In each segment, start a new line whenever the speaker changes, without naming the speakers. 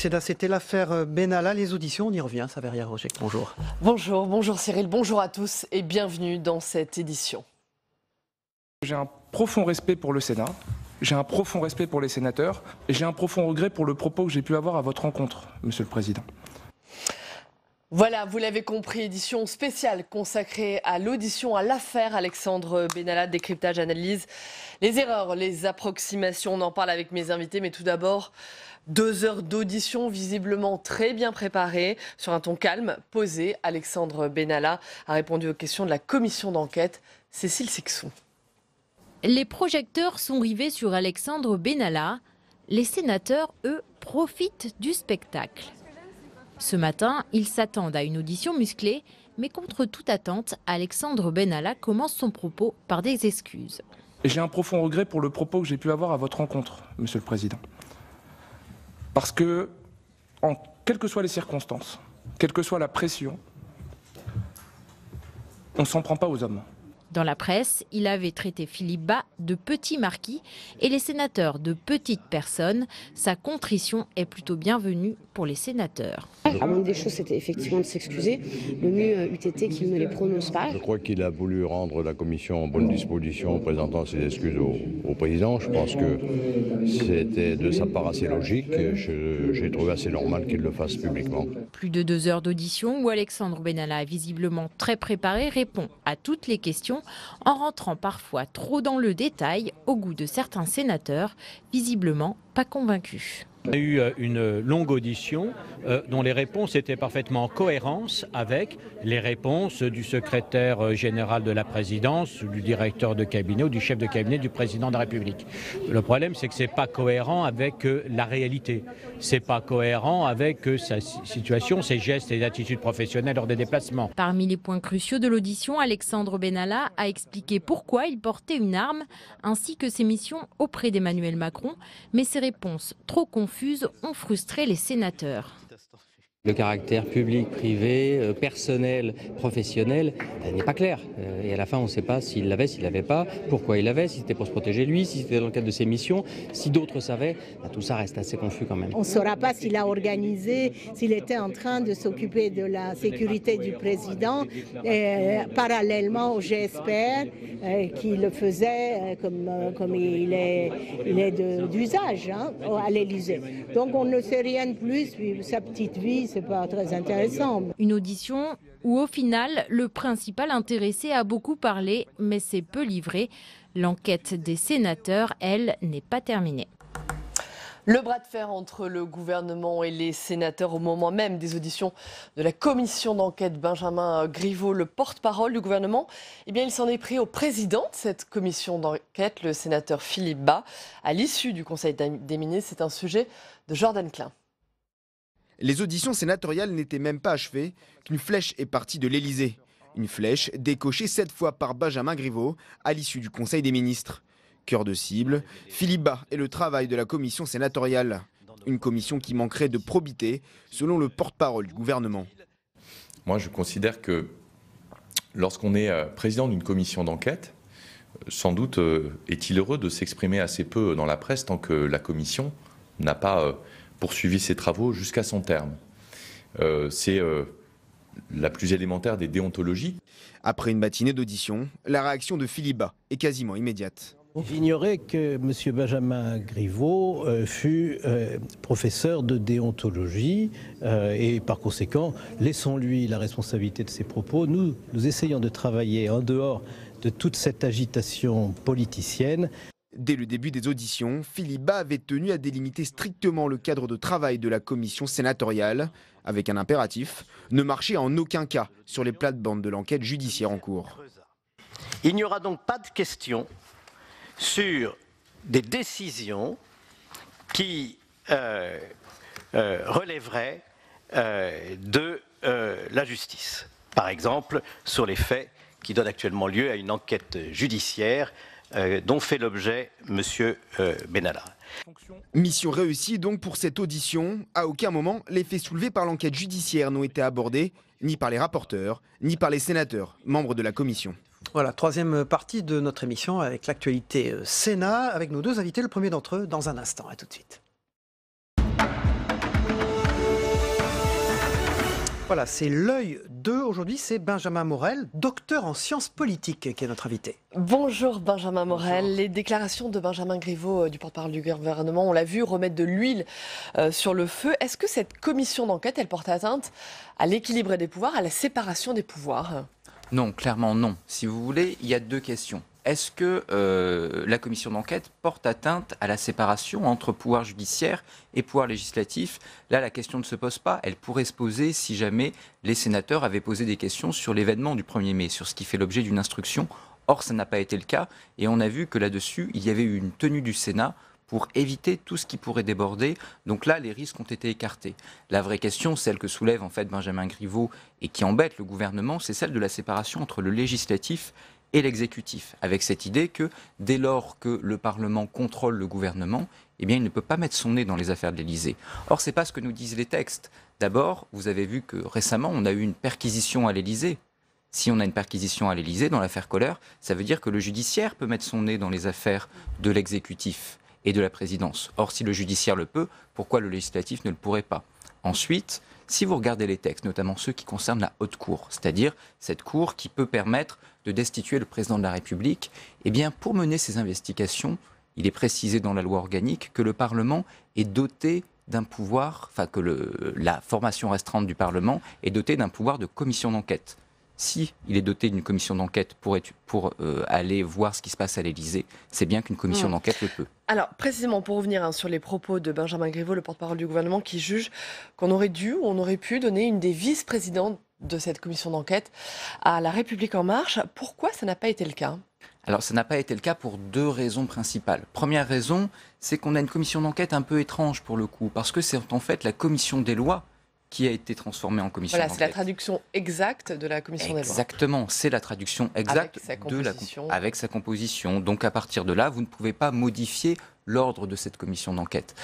Sénat, c'était l'affaire Benalla. Les auditions, on y revient. Saveria Roger, bonjour.
Bonjour Cyril, bonjour à tous et bienvenue dans cette édition.
J'ai un profond respect pour le Sénat, j'ai un profond respect pour les sénateurs et j'ai un profond regret pour le propos que j'ai pu avoir à votre rencontre, Monsieur le Président.
Voilà, vous l'avez compris, édition spéciale consacrée à l'audition, à l'affaire Alexandre Benalla, décryptage, analyse, les erreurs, les approximations. On en parle avec mes invités, mais tout d'abord, 2 heures d'audition visiblement très bien préparées, sur un ton calme, posé. Alexandre Benalla a répondu aux questions de la commission d'enquête. Cécile Sixou.
Les projecteurs sont rivés sur Alexandre Benalla. Les sénateurs, eux, profitent du spectacle. Ce matin, ils s'attendent à une audition musclée, mais contre toute attente, Alexandre Benalla commence son propos par des excuses.
J'ai un profond regret pour le propos que j'ai pu avoir à votre rencontre, Monsieur le Président. Parce que, quelles que soient les circonstances, quelle que soit la pression, on ne s'en prend pas aux hommes.
Dans la presse, il avait traité Philippe Bas de petit marquis et les sénateurs de petites personnes. Sa contrition est plutôt bienvenue pour les sénateurs.
La moindre des choses, c'était effectivement de s'excuser. Le mieux eût été qu'il ne les prononce pas.
Je crois qu'il a voulu rendre la commission en bonne disposition en présentant ses excuses au président. Je pense que c'était de sa part assez logique. J'ai trouvé assez normal qu'il le fasse publiquement.
Plus de 2 heures d'audition où Alexandre Benalla, visiblement très préparé, répond à toutes les questions en rentrant parfois trop dans le détail au goût de certains sénateurs, visiblement pas convaincus.
On a eu une longue audition dont les réponses étaient parfaitement en cohérence avec les réponses du secrétaire général de la présidence, du directeur de cabinet ou du chef de cabinet du président de la République. Le problème, c'est que ce n'est pas cohérent avec la réalité. Ce n'est pas cohérent avec sa situation, ses gestes et attitudes professionnelles lors des déplacements.
Parmi les points cruciaux de l'audition, Alexandre Benalla a expliqué pourquoi il portait une arme, ainsi que ses missions auprès d'Emmanuel Macron, mais ses réponses trop confuses ont frustré les sénateurs.
Le caractère public, privé, personnel, professionnel n'est pas clair. Et à la fin, on ne sait pas s'il l'avait, s'il ne l'avait pas, pourquoi il l'avait, si c'était pour se protéger lui, si c'était dans le cadre de ses missions. Si d'autres savaient, tout ça reste assez confus quand même.
On ne saura pas s'il a organisé, s'il était en train de s'occuper de la sécurité du président, parallèlement au GSPR, qui le faisait comme il est d'usage à l'Élysée. Donc on ne sait rien de plus, puis sa petite vie, c'est pas très intéressant.
Une audition où au final, le principal intéressé a beaucoup parlé, mais c'est peu livré. L'enquête des sénateurs, elle, n'est pas terminée.
Le bras de fer entre le gouvernement et les sénateurs au moment même des auditions de la commission d'enquête. Benjamin Griveaux, le porte-parole du gouvernement, il s'en est pris au président de cette commission d'enquête, le sénateur Philippe Bas. À l'issue du Conseil des ministres, c'est un sujet de Jordan Klein.
Les auditions sénatoriales n'étaient même pas achevées qu'une flèche est partie de l'Élysée. Une flèche décochée 7 fois par Benjamin Griveaux à l'issue du Conseil des ministres. Cœur de cible, Philippe Bas et le travail de la commission sénatoriale. Une commission qui manquerait de probité, selon le porte-parole du gouvernement.
Moi, je considère que lorsqu'on est président d'une commission d'enquête, sans doute est-il heureux de s'exprimer assez peu dans la presse tant que la commission n'a pas poursuivi ses travaux jusqu'à son terme. C'est la plus élémentaire des déontologies.
Après une matinée d'audition, la réaction de Philippe Bas est quasiment immédiate.
J'ignorais que M. Benjamin Griveaux fut professeur de déontologie et par conséquent, laissons-lui la responsabilité de ses propos. Nous essayons de travailler en dehors de toute cette agitation politicienne.
Dès le début des auditions, Philippe Bas avait tenu à délimiter strictement le cadre de travail de la commission sénatoriale, avec un impératif, ne marcher en aucun cas sur les plates-bandes de l'enquête judiciaire en cours.
Il n'y aura donc pas de question sur des décisions qui relèveraient de la justice. Par exemple, sur les faits qui donnent actuellement lieu à une enquête judiciaire dont fait l'objet M. Benalla.
Mission réussie donc pour cette audition. À aucun moment, les faits soulevés par l'enquête judiciaire n'ont été abordés, ni par les rapporteurs, ni par les sénateurs, membres de la commission.
Voilà, troisième partie de notre émission avec l'actualité Sénat, avec nos 2 invités, le premier d'entre eux dans un instant. À tout de suite. Voilà, c'est l'œil 2 aujourd'hui, c'est Benjamin Morel, docteur en sciences politiques, qui est notre invité.
Bonjour Benjamin Morel. Les déclarations de Benjamin Griveaux, du porte-parole du gouvernement, on l'a vu, remettre de l'huile sur le feu. Est-ce que cette commission d'enquête, elle porte atteinte à l'équilibre des pouvoirs, à la séparation des pouvoirs?
Non, clairement non. Si vous voulez, il y a deux questions. Est-ce que la commission d'enquête porte atteinte à la séparation entre pouvoir judiciaire et pouvoir législatif? Là, la question ne se pose pas. Elle pourrait se poser si jamais les sénateurs avaient posé des questions sur l'événement du 1er mai, sur ce qui fait l'objet d'une instruction. Or, ça n'a pas été le cas. Et on a vu que là-dessus, il y avait eu une tenue du Sénat pour éviter tout ce qui pourrait déborder. Donc là, les risques ont été écartés. La vraie question, celle que soulève en fait Benjamin Griveaux et qui embête le gouvernement, c'est celle de la séparation entre le législatif et l'exécutif, avec cette idée que dès lors que le Parlement contrôle le gouvernement, eh bien, il ne peut pas mettre son nez dans les affaires de l'Élysée. Or, ce n'est pas ce que nous disent les textes. D'abord, vous avez vu que récemment, on a eu une perquisition à l'Élysée. Si on a une perquisition à l'Élysée dans l'affaire Kohler, ça veut dire que le judiciaire peut mettre son nez dans les affaires de l'exécutif et de la présidence. Or, si le judiciaire le peut, pourquoi le législatif ne le pourrait pas? Ensuite, si vous regardez les textes, notamment ceux qui concernent la haute cour, c'est-à-dire cette cour qui peut permettre de destituer le président de la République, eh bien, pour mener ces investigations, il est précisé dans la loi organique que le Parlement est doté d'un pouvoir, enfin que la formation restreinte du Parlement est dotée d'un pouvoir de commission d'enquête. Si il est doté d'une commission d'enquête pour aller voir ce qui se passe à l'Élysée, c'est bien qu'une commission d'enquête le peut.
Alors, précisément, pour revenir sur les propos de Benjamin Griveaux, le porte-parole du gouvernement, qui juge qu'on aurait dû ou on aurait pu donner une des vice-présidentes de cette commission d'enquête à La République En Marche. Pourquoi ça n'a pas été le cas?
Alors, ça n'a pas été le cas pour deux raisons principales. Première raison, c'est qu'on a une commission d'enquête un peu étrange pour le coup, parce que c'est en fait la commission des lois qui a été transformée en commission d'enquête.
Voilà, c'est la traduction exacte de la commission des lois.
Exactement, c'est la traduction exacte avec sa composition. Donc à partir de là, vous ne pouvez pas modifier l'ordre de cette commission d'enquête.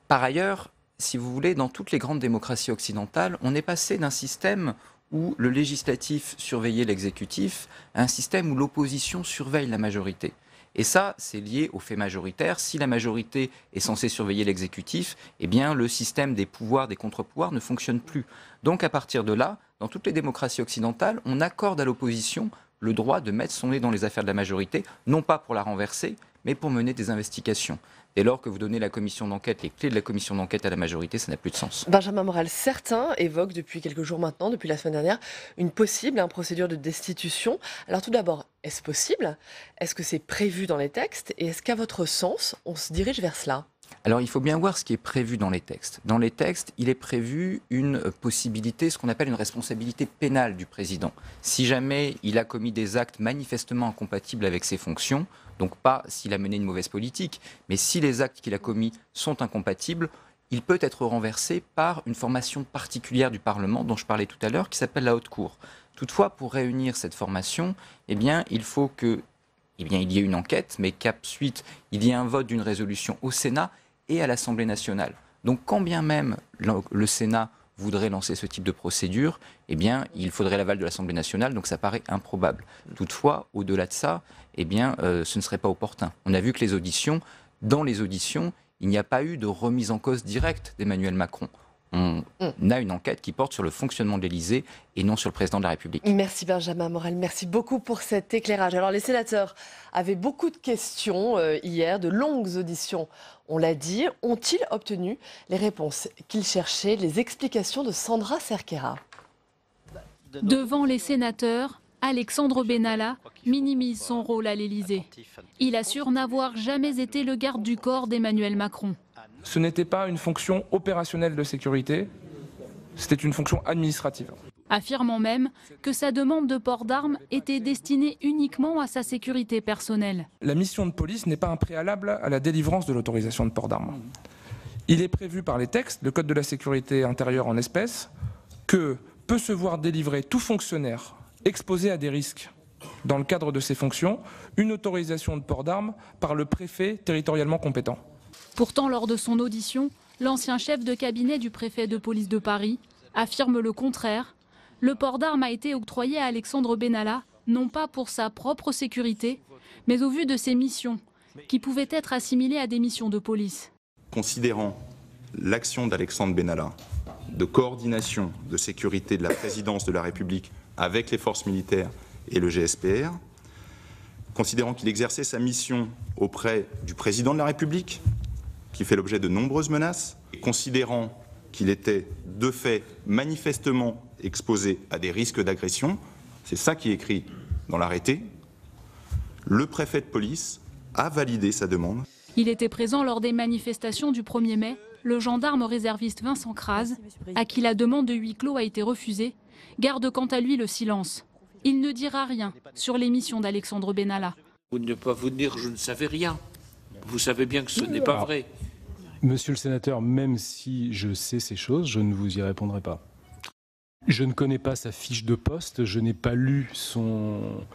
Par ailleurs, si vous voulez, dans toutes les grandes démocraties occidentales, on est passé d'un système où le législatif surveillait l'exécutif à un système où l'opposition surveille la majorité. Et ça, c'est lié au fait majoritaire. Si la majorité est censée surveiller l'exécutif, eh bien, le système des pouvoirs, des contre-pouvoirs ne fonctionne plus. Donc, à partir de là, dans toutes les démocraties occidentales, on accorde à l'opposition le droit de mettre son nez dans les affaires de la majorité, non pas pour la renverser, mais pour mener des investigations. Dès lors que vous donnez la commission d'enquête, les clés de la commission d'enquête à la majorité, ça n'a plus de sens.
Benjamin Morel, certains évoquent depuis quelques jours maintenant, depuis la semaine dernière, une possible procédure de destitution. Alors tout d'abord, est-ce possible? Est-ce que c'est prévu dans les textes? Et est-ce qu'à votre sens, on se dirige vers cela?
Alors il faut bien voir ce qui est prévu dans les textes. Dans les textes, il est prévu une possibilité, ce qu'on appelle une responsabilité pénale du président. Si jamais il a commis des actes manifestement incompatibles avec ses fonctions, donc pas s'il a mené une mauvaise politique, mais si les actes qu'il a commis sont incompatibles, il peut être renversé par une formation particulière du Parlement dont je parlais tout à l'heure, qui s'appelle la Haute Cour. Toutefois, pour réunir cette formation, eh bien, il faut que il y ait une enquête, mais qu'ensuite il y ait un vote d'une résolution au Sénat et à l'Assemblée nationale. Donc quand bien même le Sénat voudrait lancer ce type de procédure, eh bien, il faudrait l'aval de l'Assemblée nationale, donc ça paraît improbable. Toutefois, au-delà de ça, eh bien, ce ne serait pas opportun. On a vu que dans les auditions, il n'y a pas eu de remise en cause directe d'Emmanuel Macron. On a une enquête qui porte sur le fonctionnement de l'Élysée et non sur le président de la République.
Merci Benjamin Morel, merci beaucoup pour cet éclairage. Alors les sénateurs avaient beaucoup de questions hier, de longues auditions, on l'a dit. Ont-ils obtenu les réponses qu'ils cherchaient? Les explications de Sandra Cerquera.
Devant les sénateurs, Alexandre Benalla minimise son rôle à l'Élysée. Il assure n'avoir jamais été le garde du corps d'Emmanuel Macron.
Ce n'était pas une fonction opérationnelle de sécurité, c'était une fonction administrative.
Affirmant même que sa demande de port d'armes était destinée uniquement à sa sécurité personnelle.
La mission de police n'est pas un préalable à la délivrance de l'autorisation de port d'armes. Il est prévu par les textes, le Code de la sécurité intérieure en espèces, que peut se voir délivrer tout fonctionnaire exposé à des risques dans le cadre de ses fonctions, une autorisation de port d'armes par le préfet territorialement compétent.
Pourtant, lors de son audition, l'ancien chef de cabinet du préfet de police de Paris affirme le contraire. Le port d'armes a été octroyé à Alexandre Benalla, non pas pour sa propre sécurité, mais au vu de ses missions, qui pouvaient être assimilées à des missions de police.
Considérant l'action d'Alexandre Benalla de coordination de sécurité de la présidence de la République avec les forces militaires et le GSPR, considérant qu'il exerçait sa mission auprès du président de la République, qui fait l'objet de nombreuses menaces, et considérant qu'il était de fait manifestement exposé à des risques d'agression, c'est ça qui est écrit dans l'arrêté, le préfet de police a validé sa demande.
Il était présent lors des manifestations du 1er mai, le gendarme réserviste Vincent Kras, à qui la demande de huis clos a été refusée, garde quant à lui le silence. Il ne dira rien sur l'émission d'Alexandre Benalla.
Vous ne pas vous dire je ne savais rien. Vous savez bien que ce n'est pas vrai.
Monsieur le sénateur, même si je sais ces choses, je ne vous y répondrai pas. Je ne connais pas sa fiche de poste, je n'ai pas lu son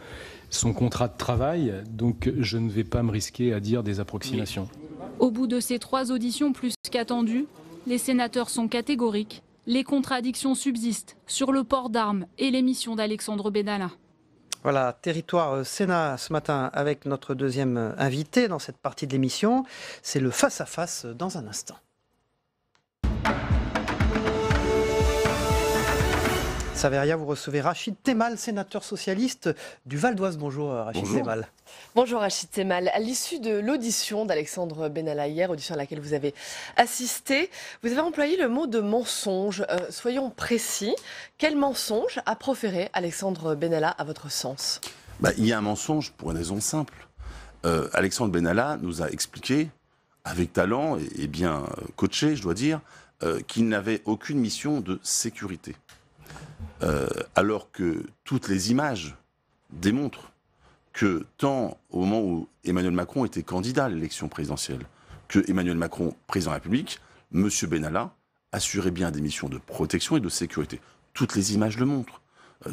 contrat de travail, donc je ne vais pas me risquer à dire des approximations.
Au bout de ces 3 auditions plus qu'attendues, les sénateurs sont catégoriques. Les contradictions subsistent sur le port d'armes et l'émission d'Alexandre Benalla.
Voilà, Territoire Sénat ce matin avec notre deuxième invité dans cette partie de l'émission. C'est le face-à-face dans un instant. Saveria, vous recevez Rachid Temal, sénateur socialiste du Val d'Oise. Bonjour Rachid Temal.
Bonjour Rachid Temal. À l'issue de l'audition d'Alexandre Benalla hier, audition à laquelle vous avez assisté, vous avez employé le mot de mensonge. Soyons précis. Quel mensonge a proféré Alexandre Benalla à votre sens ?
Il y a un mensonge pour une raison simple. Alexandre Benalla nous a expliqué, avec talent et bien coaché, je dois dire, qu'il n'avait aucune mission de sécurité. Alors que toutes les images démontrent que tant au moment où Emmanuel Macron était candidat à l'élection présidentielle, que Emmanuel Macron, président de la République, M. Benalla assurait bien des missions de protection et de sécurité. Toutes les images le montrent.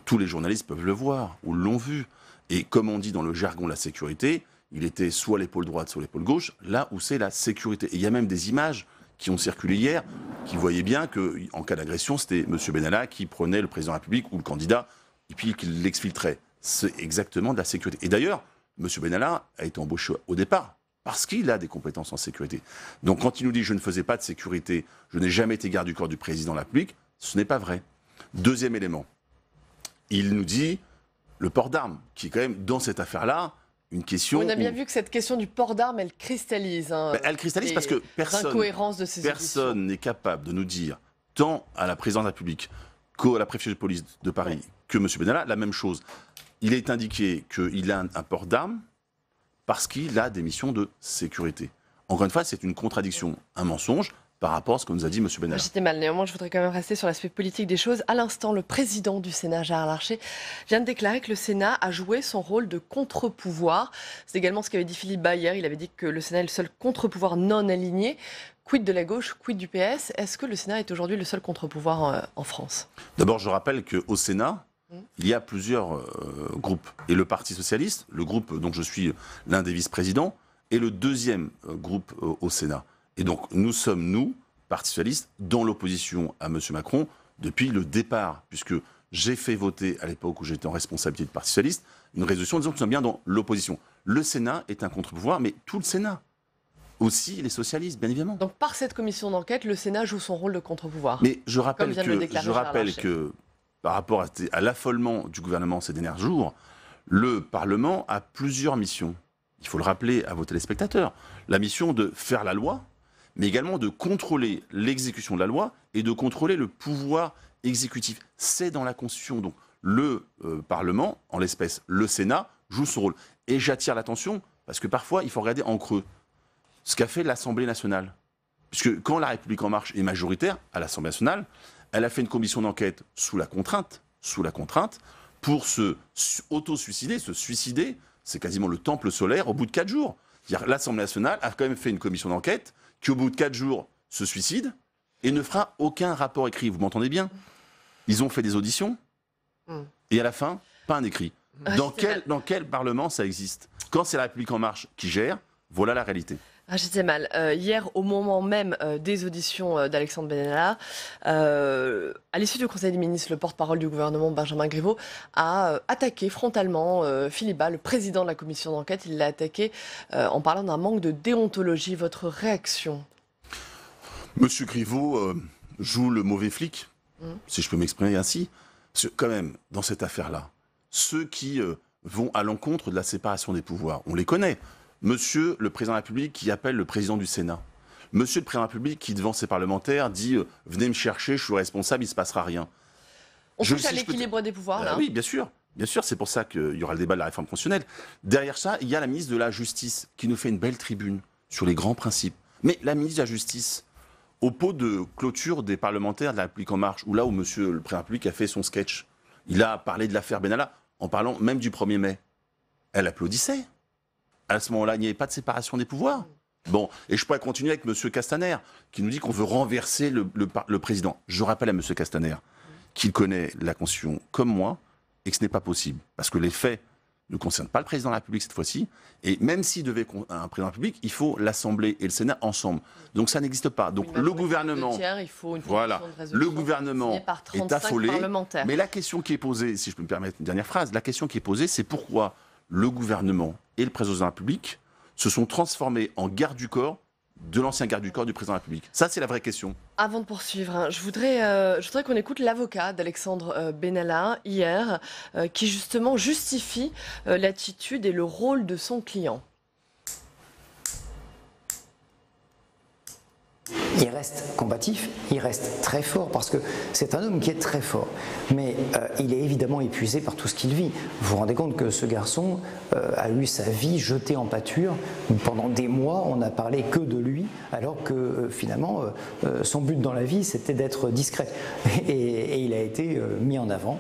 Tous les journalistes peuvent le voir ou l'ont vu. Et comme on dit dans le jargon de la sécurité, il était soit l'épaule droite, soit l'épaule gauche, là où c'est la sécurité. Et il y a même des images qui ont circulé hier, qui voyaient bien qu'en cas d'agression, c'était M. Benalla qui prenait le président de la République ou le candidat, et puis qu'il l'exfiltrait. C'est exactement de la sécurité. Et d'ailleurs, M. Benalla a été embauché au départ, parce qu'il a des compétences en sécurité. Donc quand il nous dit « je ne faisais pas de sécurité, je n'ai jamais été garde du corps du président de la République », ce n'est pas vrai. Deuxième élément, il nous dit le port d'armes, qui est quand même dans cette affaire-là, une question.
On a bien vu que cette question du port d'armes, elle cristallise.
Elle cristallise parce que personne n'est capable de nous dire, tant à la présidence de la République qu'à la préfecture de police de Paris, que M. Benalla, la même chose. Il est indiqué qu'il a un port d'armes parce qu'il a des missions de sécurité. Encore une fois, c'est une contradiction, un mensonge par rapport à ce que nous a dit M. Benalla.
J'étais mal. Néanmoins, je voudrais quand même rester sur l'aspect politique des choses. À l'instant, le président du Sénat, Gérard Larcher, vient de déclarer que le Sénat a joué son rôle de contre-pouvoir. C'est également ce qu'avait dit Philippe Bas hier. Il avait dit que le Sénat est le seul contre-pouvoir non aligné. Quid de la gauche, quid du PS ? Est-ce que le Sénat est aujourd'hui le seul contre-pouvoir en France ?
D'abord, je rappelle qu'au Sénat, il y a plusieurs groupes. Et le Parti socialiste, le groupe dont je suis l'un des vice-présidents, est le deuxième groupe au Sénat. Et donc, nous sommes, nous, Parti socialiste, dans l'opposition à M. Macron depuis le départ, puisque j'ai fait voter, à l'époque où j'étais en responsabilité du Parti socialiste, une résolution disant que nous sommes bien dans l'opposition. Le Sénat est un contre-pouvoir, mais tout le Sénat. Aussi les socialistes, bien évidemment.
Donc, par cette commission d'enquête, le Sénat joue son rôle de contre-pouvoir.
Mais je rappelle que par rapport à l'affolement du gouvernement ces derniers jours, le Parlement a plusieurs missions. Il faut le rappeler à vos téléspectateurs. La mission de faire la loi, mais également de contrôler l'exécution de la loi et de contrôler le pouvoir exécutif. C'est dans la Constitution. Donc le Parlement, en l'espèce le Sénat, joue son rôle. Et j'attire l'attention, parce que parfois il faut regarder en creux ce qu'a fait l'Assemblée nationale. Puisque quand La République En Marche est majoritaire à l'Assemblée nationale, elle a fait une commission d'enquête sous la contrainte, pour se auto-suicider, se suicider, c'est quasiment le temple solaire, au bout de 4 jours. L'Assemblée nationale a quand même fait une commission d'enquête qui, au bout de 4 jours, se suicide et ne fera aucun rapport écrit. Vous m'entendez bien ? Ils ont fait des auditions et à la fin, pas un écrit. Dans quel Parlement ça existe ? Quand c'est La République En Marche qui gère, voilà la réalité.
J'étais mal. Hier, au moment même des auditions d'Alexandre Benalla, à l'issue du Conseil des ministres, le porte-parole du gouvernement, Benjamin Griveaux, a attaqué frontalement Philippe Bas, le président de la commission d'enquête. Il l'a attaqué en parlant d'un manque de déontologie. Votre réaction ?
Monsieur Griveaux joue le mauvais flic, si je peux m'exprimer ainsi. Parce que quand même, dans cette affaire-là, ceux qui vont à l'encontre de la séparation des pouvoirs, on les connaît. Monsieur le Président de la République qui appelle le Président du Sénat. Monsieur le Président de la République qui, devant ses parlementaires, dit « Venez me chercher, je suis responsable, il ne se passera rien ».
On touche à l'équilibre des pouvoirs, là.
Oui, bien sûr. Bien sûr, c'est pour ça qu'il y aura le débat de la réforme constitutionnelle. Derrière ça, il y a la ministre de la Justice qui nous fait une belle tribune sur les grands principes. Mais la ministre de la Justice, au pot de clôture des parlementaires de la République En Marche, où là où monsieur le Président de la République a fait son sketch, il a parlé de l'affaire Benalla, en parlant même du 1er mai. Elle applaudissait. À ce moment-là, il n'y avait pas de séparation des pouvoirs. Bon, et je pourrais continuer avec monsieur Castaner, qui nous dit qu'on veut renverser le président. Je rappelle à monsieur Castaner qu'il connaît la Constitution comme moi, et que ce n'est pas possible. Parce que les faits ne concernent pas le président de la République cette fois-ci, et même s'il devait un président de la République, il faut l'Assemblée et le Sénat ensemble. Donc ça n'existe pas. Donc le gouvernement, le gouvernement est affolé. Mais la question qui est posée, si je peux me permettre une dernière phrase, la question qui est posée, c'est pourquoi le gouvernement et le président de la République se sont transformés en garde du corps de l'ancien garde du corps du président de la République. Ça, c'est la vraie question.
Avant de poursuivre, je voudrais qu'on écoute l'avocat d'Alexandre Benalla hier, qui justement justifie l'attitude et le rôle de son client.
Il reste combatif, il reste très fort, parce que c'est un homme qui est très fort. Mais il est évidemment épuisé par tout ce qu'il vit. Vous vous rendez compte que ce garçon a eu sa vie jetée en pâture. Pendant des mois, on n'a parlé que de lui, alors que finalement, son but dans la vie, c'était d'être discret. Et il a été mis en avant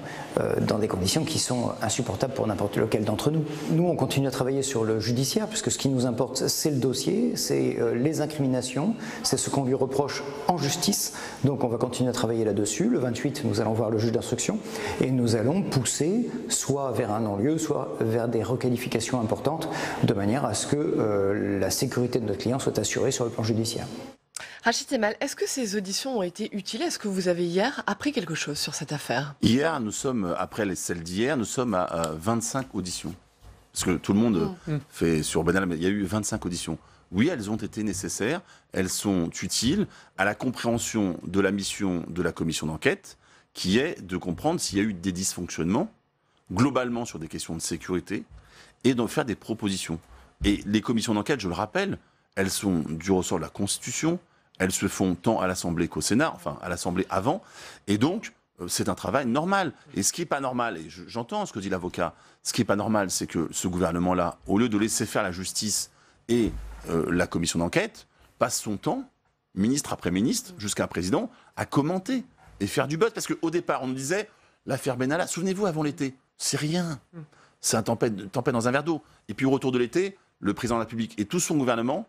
dans des conditions qui sont insupportables pour n'importe lequel d'entre nous. Nous, on continue à travailler sur le judiciaire, puisque ce qui nous importe, c'est le dossier, c'est les incriminations, c'est ce qu'on lui reproche en justice. Donc on va continuer à travailler là-dessus. Le 28, nous allons voir le juge d'instruction et nous allons pousser soit vers un non-lieu, soit vers des requalifications importantes, de manière à ce que la sécurité de notre client soit assurée sur le plan judiciaire.
Rachid Temal, est-ce que ces auditions ont été utiles? Est-ce que vous avez hier appris quelque chose sur cette affaire?
Hier, nous sommes, après celle d'hier, nous sommes à 25 auditions. Parce que tout le monde fait sur Benalla, mais il y a eu 25 auditions. Oui, elles ont été nécessaires, elles sont utiles à la compréhension de la mission de la commission d'enquête, qui est de comprendre s'il y a eu des dysfonctionnements, globalement sur des questions de sécurité, et d'en faire des propositions. Et les commissions d'enquête, je le rappelle, elles sont du ressort de la Constitution, elles se font tant à l'Assemblée qu'au Sénat, enfin à l'Assemblée avant, et donc c'est un travail normal. Et ce qui n'est pas normal, et j'entends ce que dit l'avocat, ce qui n'est pas normal, c'est que ce gouvernement-là, au lieu de laisser faire la justice et la commission d'enquête, passe son temps, ministre après ministre, jusqu'à un président, à commenter et faire du buzz. Parce qu'au départ, on nous disait, l'affaire Benalla, souvenez-vous, avant l'été, c'est rien. C'est un tempête dans un verre d'eau. Et puis au retour de l'été, le président de la République et tout son gouvernement,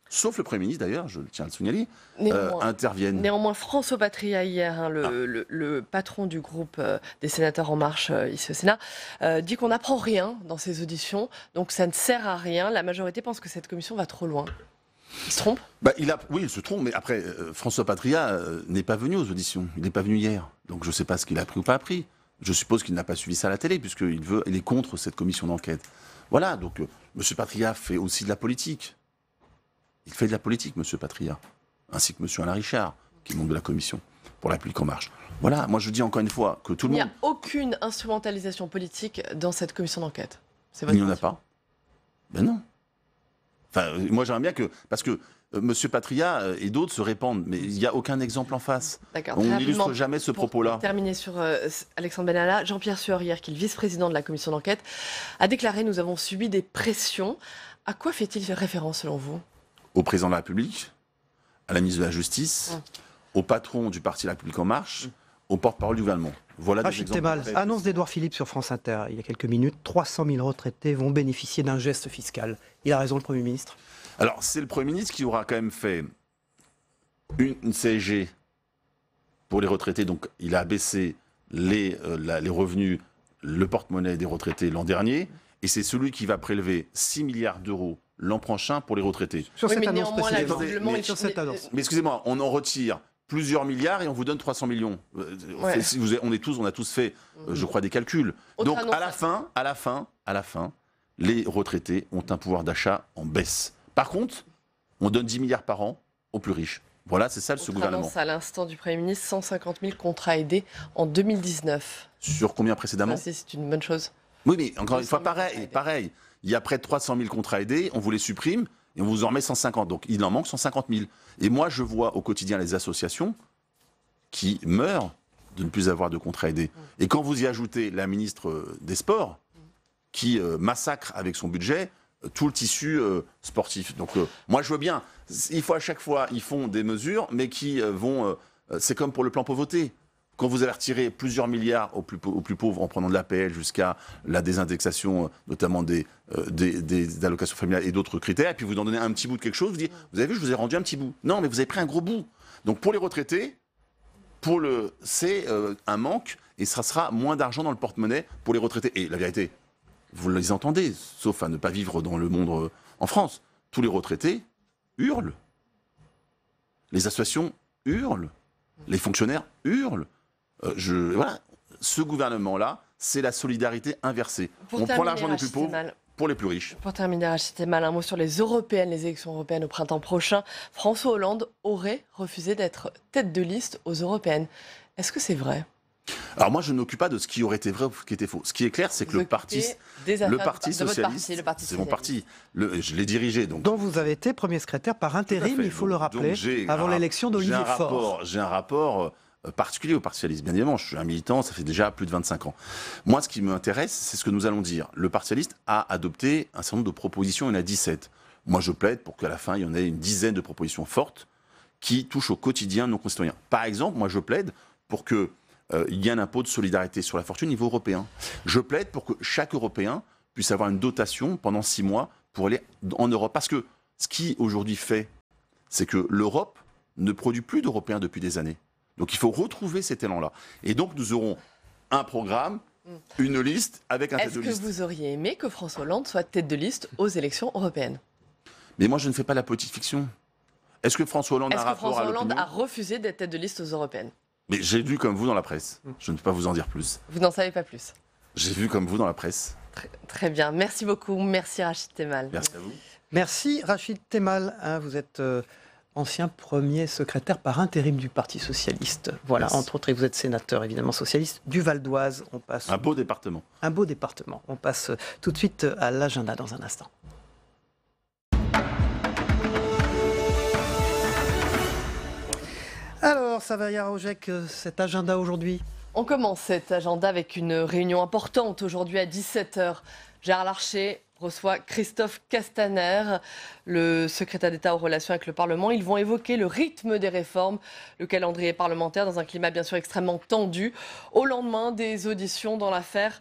sauf le Premier ministre d'ailleurs, je tiens à le signaler, interviennent.
Néanmoins, François Patriat hier, le patron du groupe des sénateurs En Marche ici au Sénat, dit qu'on n'apprend rien dans ces auditions, donc ça ne sert à rien. La majorité pense que cette commission va trop loin. Il se trompe?
Oui, il se trompe, mais après, François Patriat n'est pas venu aux auditions. Il n'est pas venu hier. Donc je ne sais pas ce qu'il a appris ou pas appris. Je suppose qu'il n'a pas suivi ça à la télé, puisqu'il est contre cette commission d'enquête. Voilà, donc M. Patriat fait aussi de la politique. Il fait de la politique, M. Patriat, ainsi que M. Alain Richard, qui est membre de la commission pour la République En Marche. Voilà, moi je dis encore une fois que tout le monde...
Il n'y a aucune instrumentalisation politique dans cette commission d'enquête.
Il n'y en a pas. Ben non. Enfin, moi j'aimerais bien que... Parce que M. Patriat et d'autres se répandent, mais il n'y a aucun exemple en face. On n'illustre jamais ce propos-là.
Pour terminer sur Alexandre Benalla, Jean-Pierre Sueur, hier, qui est le vice-président de la commission d'enquête, a déclaré « Nous avons subi des pressions ». À quoi fait-il référence selon vous?
Au président de la République, à la ministre de la Justice, au patron du parti La République En Marche, au porte-parole du gouvernement. Voilà des exemples.
Temal, annonce d'Édouard Philippe sur France Inter il y a quelques minutes, 300 000 retraités vont bénéficier d'un geste fiscal. Il a raison, le Premier ministre?
Alors, c'est le Premier ministre qui aura quand même fait une CSG pour les retraités. Donc, il a abaissé les revenus, le porte-monnaie des retraités l'an dernier. Et c'est celui qui va prélever 6 milliards d'euros l'an prochain pour les retraités.
Sur cette annonce précisément.
Mais excusez-moi, on en retire plusieurs milliards et on vous donne 300 millions. On a tous fait, je crois, des calculs. Donc à la fin, les retraités ont un pouvoir d'achat en baisse. Par contre, on donne 10 milliards par an aux plus riches. Voilà, c'est ça ce gouvernement.
Annonce à l'instant du Premier ministre, 150 000 contrats aidés en 2019.
Sur combien précédemment?
C'est une bonne chose.
Oui, mais encore une fois, pareil. Il y a près de 300 000 contrats aidés, on vous les supprime et on vous en remet 150. Donc il en manque 150 000. Et moi, je vois au quotidien les associations qui meurent de ne plus avoir de contrats aidés. Et quand vous y ajoutez la ministre des Sports, qui massacre avec son budget tout le tissu sportif. Donc moi, je veux bien. Il faut à chaque fois, ils font des mesures, mais qui vont... c'est comme pour le plan pauvreté. Quand vous allez retirer plusieurs milliards aux plus pauvres en prenant de l'APL jusqu'à la désindexation, notamment des allocations familiales et d'autres critères, et puis vous en donnez un petit bout de quelque chose, vous dites, vous avez vu, je vous ai rendu un petit bout. Non, mais vous avez pris un gros bout. Donc pour les retraités, c'est un manque, et ça sera moins d'argent dans le porte-monnaie pour les retraités. Et la vérité, vous les entendez, sauf à ne pas vivre dans le monde en France. Tous les retraités hurlent. Les associations hurlent. Les fonctionnaires hurlent. Voilà, ce gouvernement-là, c'est la solidarité inversée. On prend l'argent des plus pauvres pour les plus riches.
Pour terminer, Rachid Temal, un mot sur les européennes, les élections européennes au printemps prochain. François Hollande aurait refusé d'être tête de liste aux européennes. Est-ce que c'est vrai?
Alors moi, je ne m'occupe pas de ce qui aurait été vrai ou ce qui était faux. Ce qui est clair, c'est que le Parti socialiste, c'est mon parti. Je l'ai dirigé. Donc.
Dont vous avez été premier secrétaire par intérim, il faut le rappeler, avant l'élection d'Olivier Faure.
J'ai un rapport particulier au Parti socialiste. Bien évidemment, je suis un militant, ça fait déjà plus de 25 ans. Moi, ce qui m'intéresse, c'est ce que nous allons dire. Le Parti socialiste a adopté un certain nombre de propositions, il y en a 17. Moi, je plaide pour qu'à la fin, il y en ait une dizaine de propositions fortes qui touchent au quotidien de nos concitoyens. Par exemple, moi, je plaide pour que il y a un impôt de solidarité sur la fortune au niveau européen. Je plaide pour que chaque Européen puisse avoir une dotation pendant 6 mois pour aller en Europe. Parce que ce qui aujourd'hui fait, c'est que l'Europe ne produit plus d'Européens depuis des années. Donc il faut retrouver cet élan-là. Et donc nous aurons un programme, une liste avec un tête de liste.
Est-ce que vous auriez aimé que François Hollande soit tête de liste aux élections européennes?
Mais moi je ne fais pas la politique fiction. Est-ce que François Hollande a un rapport à l'opinion?
Est-ce que François Hollande a refusé d'être tête de liste aux européennes?
Mais j'ai lu comme vous dans la presse. Je ne peux pas vous en dire plus.
Vous n'en savez pas plus?
J'ai vu comme vous dans la presse.
Très bien. Merci beaucoup. Merci Rachid Temal.
Merci à vous.
Merci Rachid Temal. Vous êtes ancien premier secrétaire par intérim du Parti socialiste. Voilà, entre autres, et vous êtes sénateur évidemment socialiste du Val d'Oise. On passe
un beau département.
Un beau département. On passe tout de suite à l'agenda dans un instant. Alors, Savaria Rojek, cet agenda aujourd'hui?
On commence cet agenda avec une réunion importante aujourd'hui à 17h. Gérard Larcher reçoit Christophe Castaner, le secrétaire d'État aux relations avec le Parlement. Ils vont évoquer le rythme des réformes, le calendrier parlementaire dans un climat bien sûr extrêmement tendu, au lendemain des auditions dans l'affaire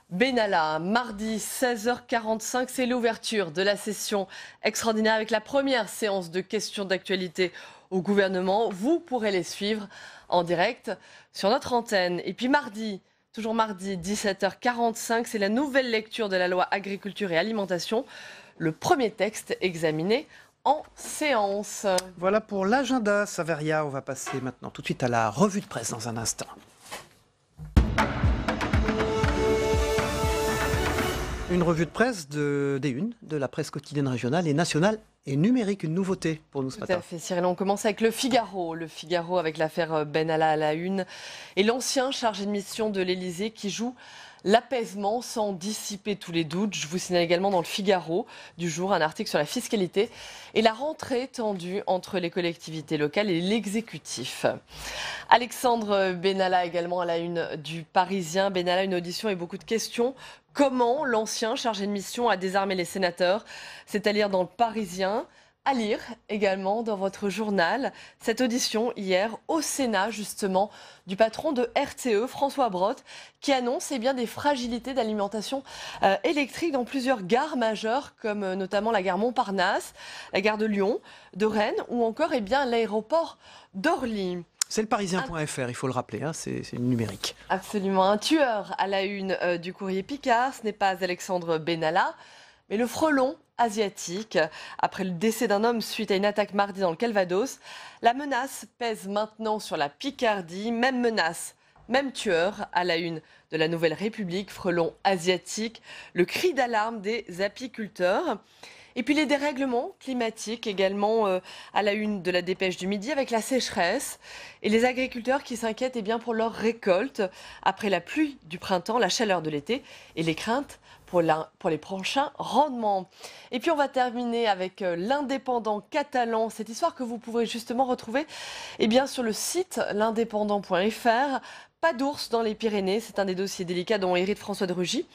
Benalla. Mardi 16h45, c'est l'ouverture de la session extraordinaire avec la première séance de questions d'actualité au gouvernement. Vous pourrez les suivre en direct sur notre antenne. Et puis mardi, toujours mardi, 17h45, c'est la nouvelle lecture de la loi agriculture et alimentation, le premier texte examiné en séance.
Voilà pour l'agenda, Savaria. On va passer maintenant tout de suite à la revue de presse dans un instant. Une revue de presse des unes de la presse quotidienne régionale et nationale et numérique, une nouveauté pour nous ce matin.
Tout à fait, Cyril. On commence avec Le Figaro. Le Figaro avec l'affaire Benalla à la une. Et l'ancien chargé de mission de l'Élysée qui joue l'apaisement sans dissiper tous les doutes. Je vous signale également dans Le Figaro du jour un article sur la fiscalité et la rentrée tendue entre les collectivités locales et l'exécutif. Alexandre Benalla également à la une du Parisien. Benalla, une audition et beaucoup de questions. Comment l'ancien chargé de mission a désarmé les sénateurs? C'est à lire dans Le Parisien. À lire également dans votre journal, cette audition hier au Sénat justement du patron de RTE, François Brotte, qui annonce bien des fragilités d'alimentation électrique dans plusieurs gares majeures comme notamment la gare Montparnasse, la gare de Lyon, de Rennes ou encore l'aéroport d'Orly.
C'est le parisien.fr, il faut le rappeler, c'est numérique.
Absolument, un tueur à la une du courrier Picard, ce n'est pas Alexandre Benalla, mais le frelon asiatique. Après le décès d'un homme suite à une attaque mardi dans le Calvados, la menace pèse maintenant sur la Picardie. Même menace, même tueur à la une de la Nouvelle République, frelon asiatique, le cri d'alarme des apiculteurs. Et puis les dérèglements climatiques également à la une de la dépêche du midi avec la sécheresse et les agriculteurs qui s'inquiètent pour leur récolte après la pluie du printemps, la chaleur de l'été et les craintes pour les prochains rendements. Et puis on va terminer avec l'Indépendant catalan, cette histoire que vous pourrez justement retrouver sur le site l'indépendant.fr. Pas d'ours dans les Pyrénées, c'est un des dossiers délicats dont hérite François de Rugy,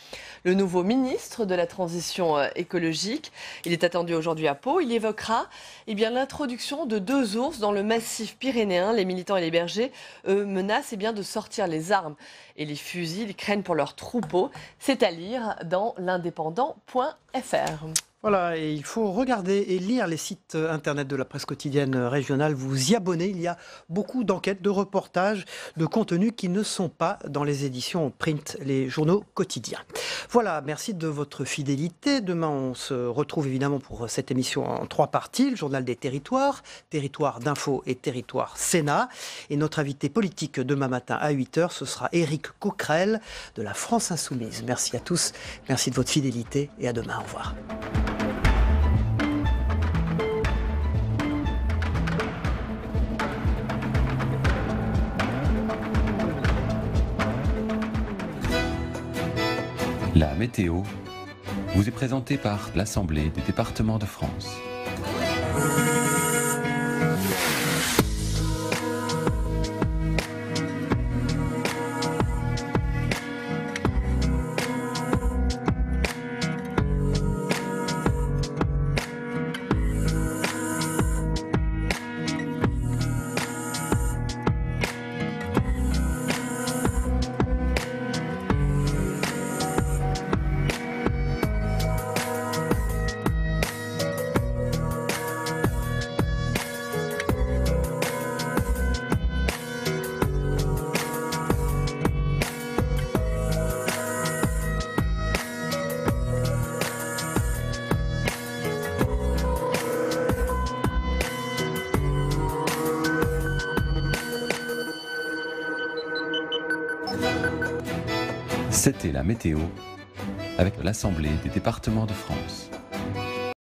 le nouveau ministre de la Transition écologique. Il est attendu aujourd'hui à Pau. Il évoquera l'introduction de 2 ours dans le massif pyrénéen. Les militants et les bergers, eux, menacent de sortir les armes et les fusils. Ils craignent pour leurs troupeaux. C'est à lire dans l'indépendant.fr.
Voilà, et il faut regarder et lire les sites internet de la presse quotidienne régionale, vous y abonner. Il y a beaucoup d'enquêtes, de reportages, de contenus qui ne sont pas dans les éditions print, les journaux quotidiens. Voilà, merci de votre fidélité. Demain, on se retrouve évidemment pour cette émission en 3 parties. Le journal des territoires, territoire d'info et territoire Sénat. Et notre invité politique demain matin à 8h, ce sera Éric Coquerel de la France Insoumise. Merci à tous, merci de votre fidélité et à demain. Au revoir.
La météo vous est présentée par l'Assemblée des départements de France. C'était la météo avec l'Assemblée des départements de France.